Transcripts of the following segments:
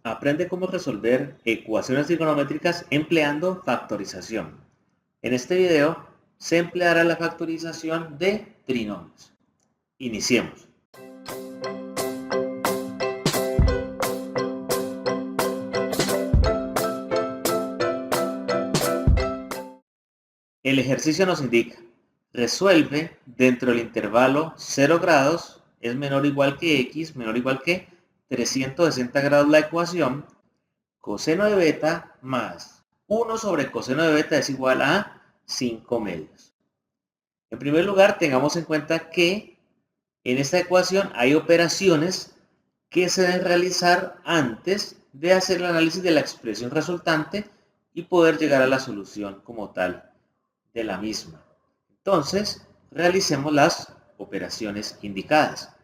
Aprende cómo resolver ecuaciones trigonométricas empleando factorización. En este video se empleará la factorización de trinomios. Iniciemos. El ejercicio nos indica: resuelve dentro del intervalo 0 grados es menor o igual que x menor o igual que 360 grados la ecuación coseno de beta más 1 sobre coseno de beta es igual a 5 medios. En primer lugar, tengamos en cuenta que en esta ecuación hay operaciones que se deben realizar antes de hacer el análisis de la expresión resultante y poder llegar a la solución como tal de la misma. Entonces, realicemos las operaciones indicadas.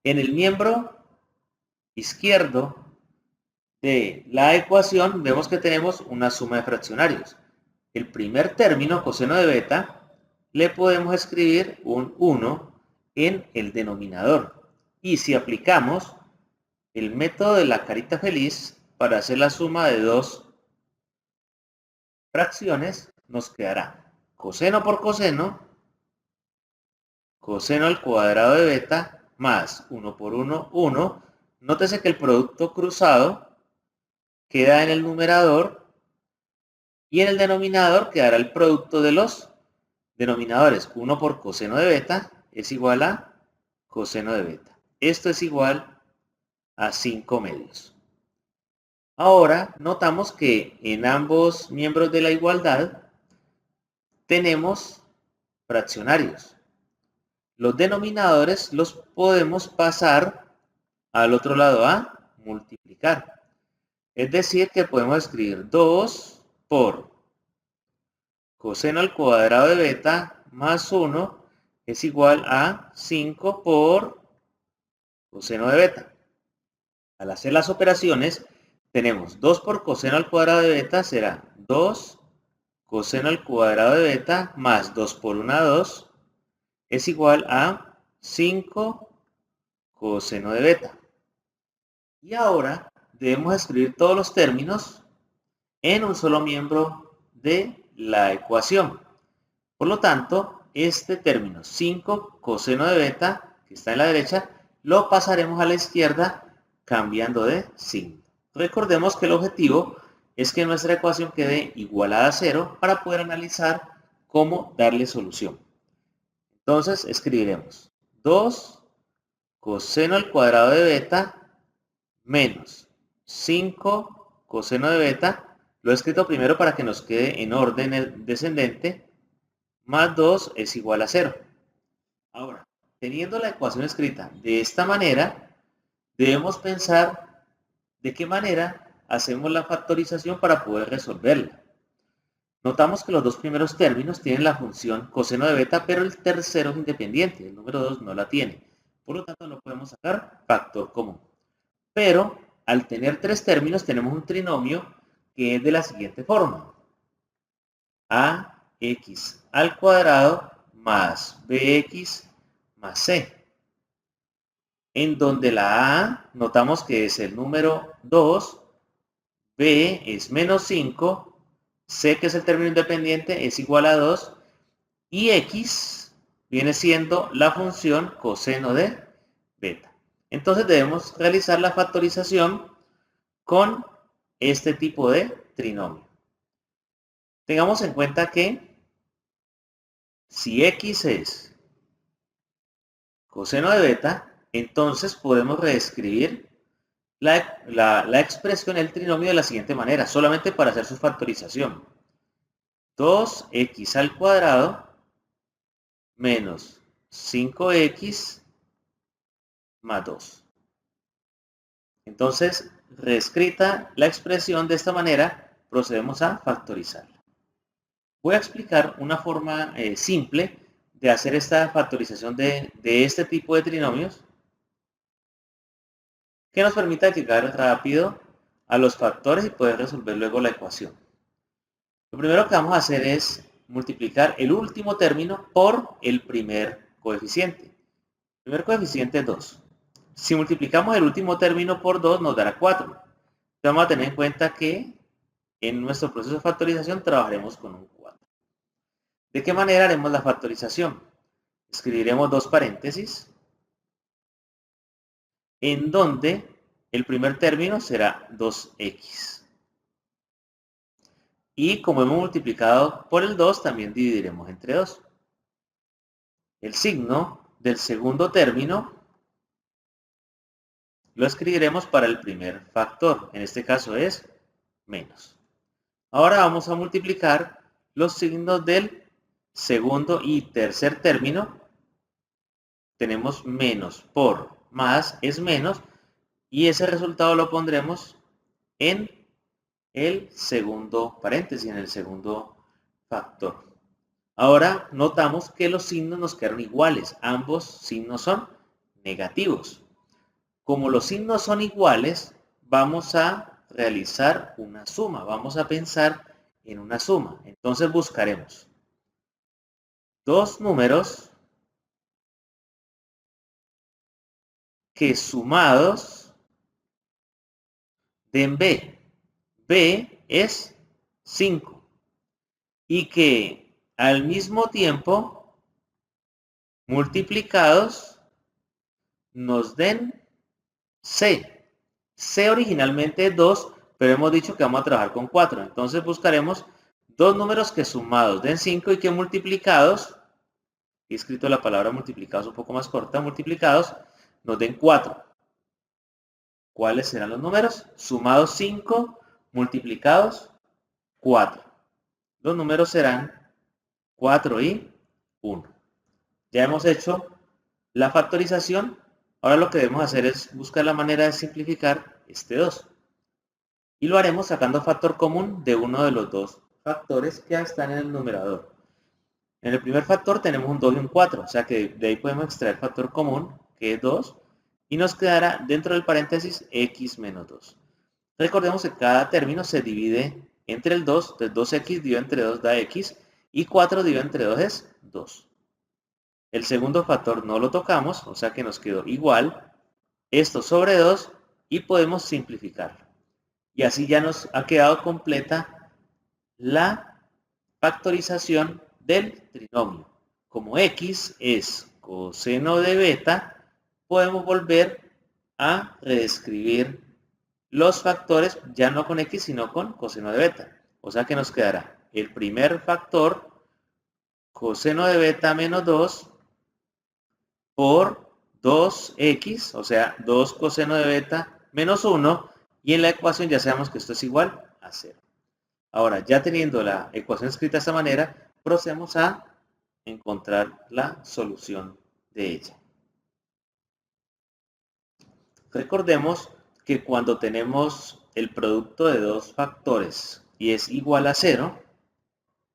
En el miembro izquierdo de la ecuación vemos que tenemos una suma de fraccionarios. El primer término, coseno de beta, le podemos escribir un 1 en el denominador. Y si aplicamos el método de la carita feliz para hacer la suma de dos fracciones, nos quedará coseno por coseno, coseno al cuadrado de beta, más 1 por 1, 1. Nótese que el producto cruzado queda en el numerador y en el denominador quedará el producto de los denominadores. 1 por coseno de beta es igual a coseno de beta. Esto es igual a 5 medios. Ahora notamos que en ambos miembros de la igualdad tenemos fraccionarios. Los denominadores los podemos pasar al otro lado a multiplicar. Es decir, que podemos escribir 2 por coseno al cuadrado de beta más 1 es igual a 5 por coseno de beta. Al hacer las operaciones, tenemos 2 por coseno al cuadrado de beta será 2 coseno al cuadrado de beta más 2 por 1, 2 es igual a 5 coseno de beta. Y ahora debemos escribir todos los términos en un solo miembro de la ecuación. Por lo tanto, este término 5 coseno de beta, que está en la derecha, lo pasaremos a la izquierda cambiando de signo. Recordemos que el objetivo es que nuestra ecuación quede igualada a 0 para poder analizar cómo darle solución. Entonces escribiremos 2 coseno al cuadrado de beta menos 5 coseno de beta. Lo he escrito primero para que nos quede en orden descendente, más 2 es igual a 0. Ahora, teniendo la ecuación escrita de esta manera, debemos pensar de qué manera hacemos la factorización para poder resolverla. Notamos que los dos primeros términos tienen la función coseno de beta, pero el tercero es independiente, el número 2 no la tiene. Por lo tanto, no podemos sacar factor común. Pero, al tener tres términos, tenemos un trinomio que es de la siguiente forma: ax al cuadrado más bx más c, en donde la a notamos que es el número 2, b es menos 5, c, que es el término independiente, es igual a 2, y x viene siendo la función coseno de beta. Entonces debemos realizar la factorización con este tipo de trinomio. Tengamos en cuenta que si x es coseno de beta, entonces podemos reescribir la expresión del trinomio de la siguiente manera, solamente para hacer su factorización. 2x al cuadrado menos 5x más 2. Entonces, reescrita la expresión de esta manera, procedemos a factorizarla. Voy a explicar una forma simple de hacer esta factorización de este tipo de trinomios que nos permita llegar rápido a los factores y poder resolver luego la ecuación. Lo primero que vamos a hacer es multiplicar el último término por el primer coeficiente. El primer coeficiente es 2. Si multiplicamos el último término por 2 nos dará 4. Vamos a tener en cuenta que en nuestro proceso de factorización trabajaremos con un 4. ¿De qué manera haremos la factorización? Escribiremos dos paréntesis en donde el primer término será 2x. Y como hemos multiplicado por el 2, también dividiremos entre 2. El signo del segundo término lo escribiremos para el primer factor. En este caso es menos. Ahora vamos a multiplicar los signos del segundo y tercer término. Tenemos menos por más es menos. Y ese resultado lo pondremos en el segundo paréntesis, en el segundo factor. Ahora notamos que los signos nos quedaron iguales. Ambos signos son negativos. Como los signos son iguales, vamos a realizar una suma. Vamos a pensar en una suma. Entonces buscaremos dos números que sumados den B. B es 5. Y que al mismo tiempo multiplicados nos den C. C originalmente es 2, pero hemos dicho que vamos a trabajar con 4. Entonces buscaremos dos números que sumados den 5 y que multiplicados, he escrito la palabra multiplicados un poco más corta, multiplicados, nos den 4. ¿Cuáles serán los números? Sumados 5, multiplicados 4. Los números serán 4 y 1. Ya hemos hecho la factorización. Ahora lo que debemos hacer es buscar la manera de simplificar este 2. Y lo haremos sacando factor común de uno de los dos factores que están en el numerador. En el primer factor tenemos un 2 y un 4, o sea que de ahí podemos extraer factor común, que es 2, y nos quedará dentro del paréntesis x menos 2. Recordemos que cada término se divide entre el 2, entonces 2x dividido entre 2 da x, y 4 dividido entre 2 es 2. El segundo factor no lo tocamos, o sea que nos quedó igual esto sobre 2 y podemos simplificarlo. Y así ya nos ha quedado completa la factorización del trinomio. Como x es coseno de beta, podemos volver a reescribir los factores ya no con x sino con coseno de beta. O sea que nos quedará el primer factor coseno de beta menos 2 por 2x, o sea, 2 coseno de beta menos 1, y en la ecuación ya sabemos que esto es igual a 0. Ahora, ya teniendo la ecuación escrita de esta manera, procedemos a encontrar la solución de ella. Recordemos que cuando tenemos el producto de dos factores y es igual a 0,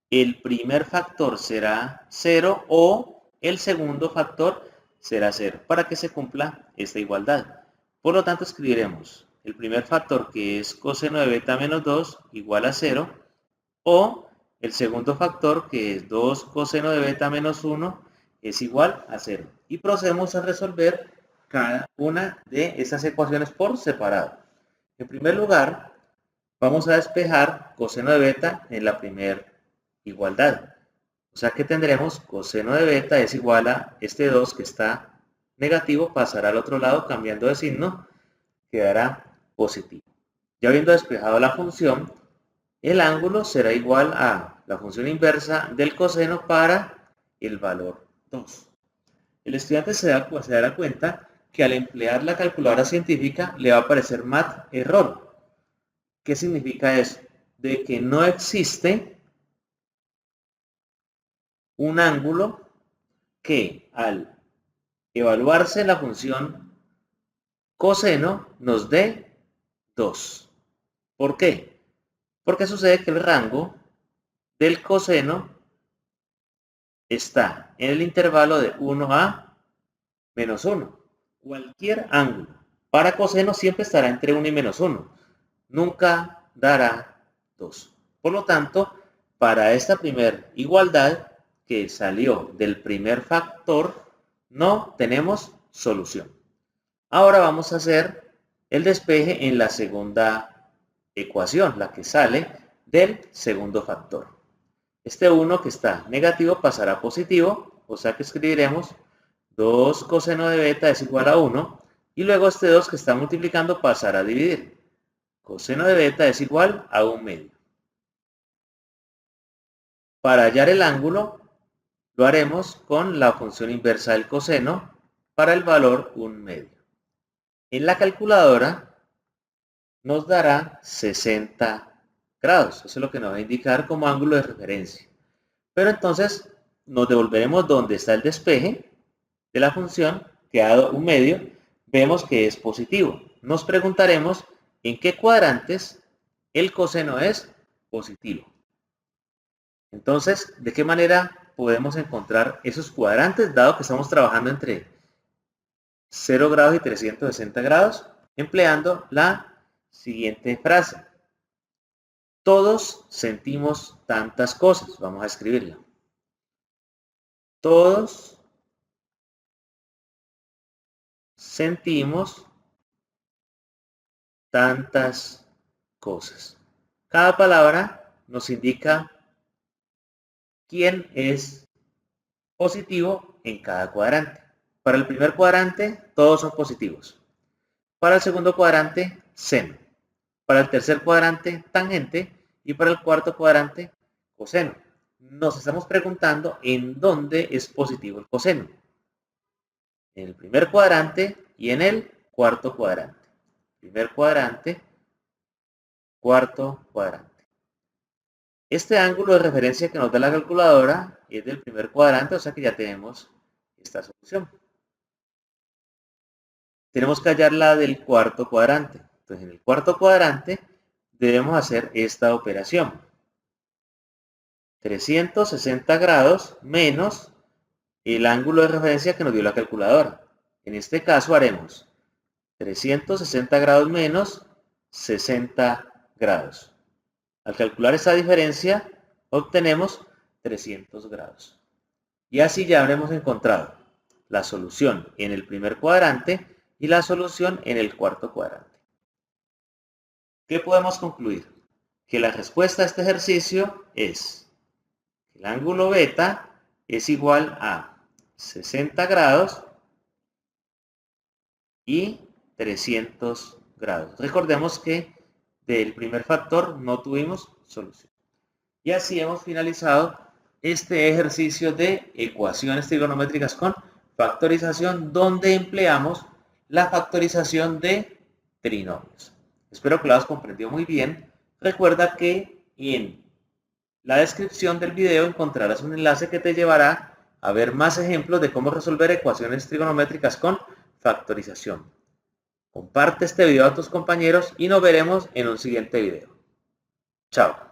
el primer factor será 0 o el segundo factor será 0 para que se cumpla esta igualdad. Por lo tanto, escribiremos el primer factor, que es coseno de beta menos 2, igual a 0, o el segundo factor, que es 2 coseno de beta menos 1, es igual a 0. Y procedemos a resolver cada una de estas ecuaciones por separado. En primer lugar, vamos a despejar coseno de beta en la primera igualdad. O sea que tendremos coseno de beta es igual a este 2 que está negativo, pasará al otro lado cambiando de signo, quedará positivo. Ya habiendo despejado la función, el ángulo será igual a la función inversa del coseno para el valor 2. El estudiante se dará cuenta que al emplear la calculadora científica le va a aparecer mat error. ¿Qué significa eso? De que no existe un ángulo que al evaluarse la función coseno nos dé 2. ¿Por qué? Porque sucede que el rango del coseno está en el intervalo de 1 a menos 1. Cualquier ángulo para coseno siempre estará entre 1 y menos 1. Nunca dará 2. Por lo tanto, para esta primera igualdad que salió del primer factor, no tenemos solución. Ahora vamos a hacer el despeje en la segunda ecuación, la que sale del segundo factor. Este 1 que está negativo pasará a positivo, o sea que escribiremos 2 coseno de beta es igual a 1, y luego este 2 que está multiplicando pasará a dividir. Coseno de beta es igual a 1 medio. Para hallar el ángulo, lo haremos con la función inversa del coseno para el valor 1 medio. En la calculadora nos dará 60 grados. Eso es lo que nos va a indicar como ángulo de referencia. Pero entonces nos devolveremos donde está el despeje de la función, que ha dado 1 medio, vemos que es positivo. Nos preguntaremos en qué cuadrantes el coseno es positivo. Entonces, ¿de qué manera podemos encontrar esos cuadrantes, dado que estamos trabajando entre 0 grados y 360 grados? Empleando la siguiente frase. Todos sentimos tantas cosas. Vamos a escribirla. Todos sentimos tantas cosas. Cada palabra nos indica quién es positivo en cada cuadrante. Para el primer cuadrante, todos son positivos. Para el segundo cuadrante, seno. Para el tercer cuadrante, tangente. Y para el cuarto cuadrante, coseno. Nos estamos preguntando en dónde es positivo el coseno. En el primer cuadrante y en el cuarto cuadrante. Primer cuadrante, cuarto cuadrante. Este ángulo de referencia que nos da la calculadora es del primer cuadrante, o sea que ya tenemos esta solución. Tenemos que hallar la del cuarto cuadrante. Entonces, en el cuarto cuadrante debemos hacer esta operación. 360 grados menos el ángulo de referencia que nos dio la calculadora. En este caso haremos 360 grados menos 60 grados. Al calcular esta diferencia, obtenemos 300 grados. Y así ya habremos encontrado la solución en el primer cuadrante y la solución en el cuarto cuadrante. ¿Qué podemos concluir? Que la respuesta a este ejercicio es que el ángulo beta es igual a 60 grados y 300 grados. Recordemos que del primer factor no tuvimos solución. Y así hemos finalizado este ejercicio de ecuaciones trigonométricas con factorización, donde empleamos la factorización de trinomios. Espero que lo hayas comprendido muy bien. Recuerda que en la descripción del video encontrarás un enlace que te llevará a ver más ejemplos de cómo resolver ecuaciones trigonométricas con factorización. Comparte este video a tus compañeros y nos veremos en un siguiente video. Chao.